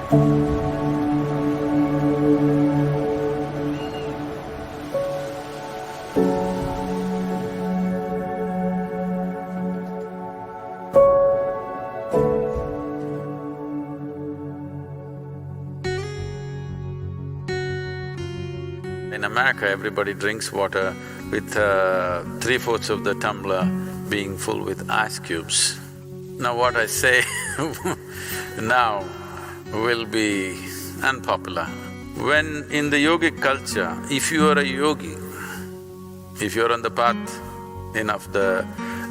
In America, everybody drinks water with 3/4 of the tumbler being full with ice cubes. Now what I say now will be unpopular. When in the yogic culture, if you are a yogi, if you're on the path of the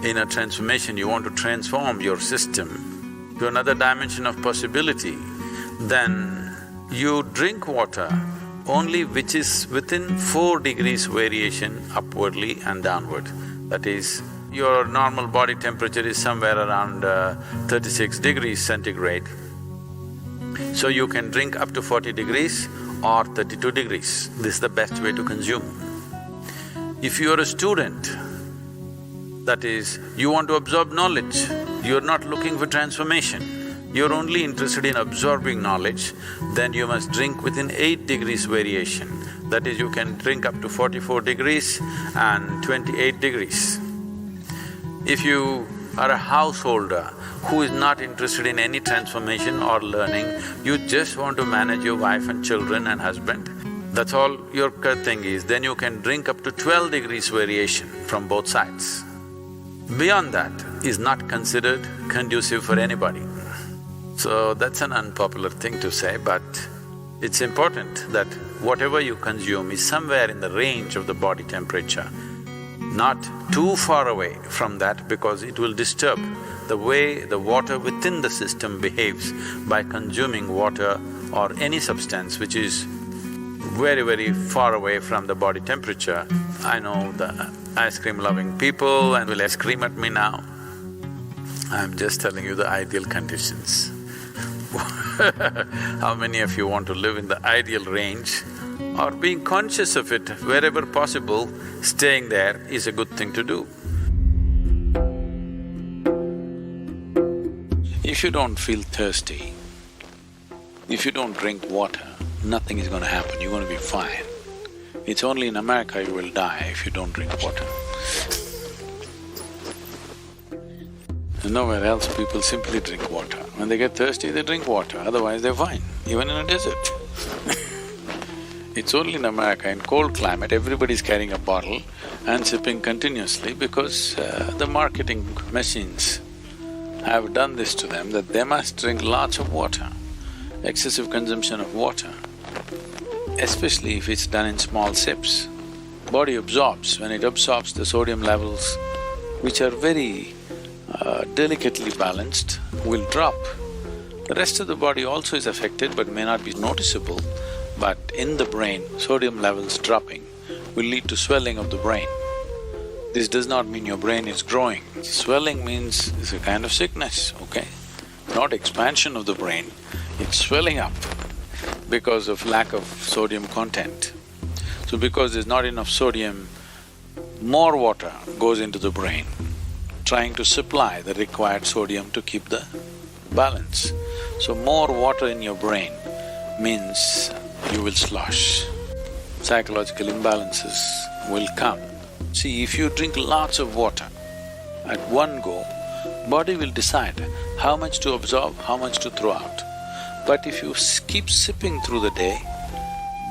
inner transformation, you want to transform your system to another dimension of possibility, then you drink water only which is within 4 degrees variation upwardly and downward. That is, your normal body temperature is somewhere around 36 degrees centigrade. So you can drink up to 40 degrees or 32 degrees. This is the best way to consume. If you are a student, that is, you want to absorb knowledge, you're not looking for transformation, you're only interested in absorbing knowledge, then you must drink within 8 degrees variation. That is, you can drink up to 44 degrees and 28 degrees. If you are a householder who is not interested in any transformation or learning, you just want to manage your wife and children and husband, that's all your thing is, then you can drink up to 12 degrees variation from both sides. Beyond that is not considered conducive for anybody. So that's an unpopular thing to say, but it's important that whatever you consume is somewhere in the range of the body temperature, not too far away from that, because it will disturb the way the water within the system behaves by consuming water or any substance which is very, very far away from the body temperature. I know the ice cream loving people and will scream at me now. I'm just telling you the ideal conditions. How many of you want to live in the ideal range? Or being conscious of it wherever possible, staying there is a good thing to do. If you don't feel thirsty, if you don't drink water, nothing is gonna happen, you're gonna be fine. It's only in America you will die if you don't drink water. Nowhere else people simply drink water. When they get thirsty, they drink water, otherwise they're fine, even in a desert. It's only in America, in cold climate, everybody's carrying a bottle and sipping continuously because the marketing machines have done this to them that they must drink lots of water. Excessive consumption of water, especially if it's done in small sips, body absorbs. When it absorbs, the sodium levels, which are very delicately balanced, will drop. The rest of the body also is affected but may not be noticeable, but in the brain, sodium levels dropping will lead to swelling of the brain. This does not mean your brain is growing. Swelling means it's a kind of sickness, okay? Not expansion of the brain, it's swelling up because of lack of sodium content. So because there's not enough sodium, more water goes into the brain, trying to supply the required sodium to keep the balance. So more water in your brain means you will slosh. Psychological imbalances will come. See, if you drink lots of water at one go, body will decide how much to absorb, how much to throw out. But if you keep sipping through the day,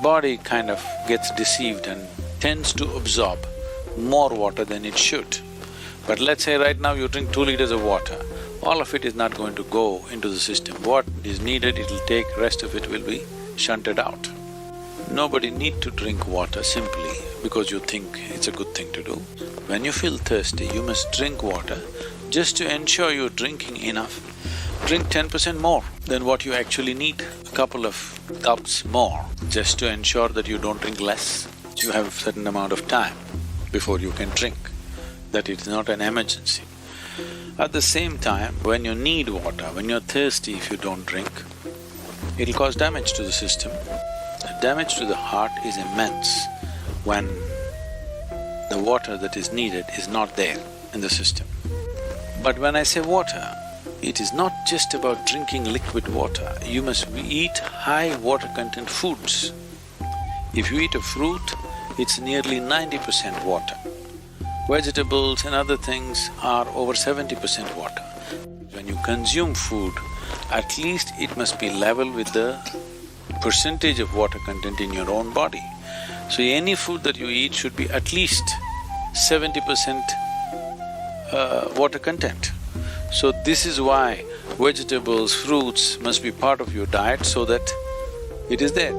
body kind of gets deceived and tends to absorb more water than it should. But let's say right now you drink 2 liters of water, all of it is not going to go into the system. What is needed, it'll take, rest of it will be shunted out. Nobody need to drink water simply because you think it's a good thing to do. When you feel thirsty, you must drink water just to ensure you're drinking enough. Drink 10% more than what you actually need, a couple of cups more, just to ensure that you don't drink less. You have a certain amount of time before you can drink, that it's not an emergency. At the same time, when you need water, when you're thirsty, if you don't drink, it'll cause damage to the system. The damage to the heart is immense when the water that is needed is not there in the system. But when I say water, it is not just about drinking liquid water, you must eat high water content foods. If you eat a fruit, it's nearly 90% water. Vegetables and other things are over 70% water. When you consume food, at least it must be level with the percentage of water content in your own body. So any food that you eat should be at least 70% water content. So this is why vegetables, fruits must be part of your diet so that it is there.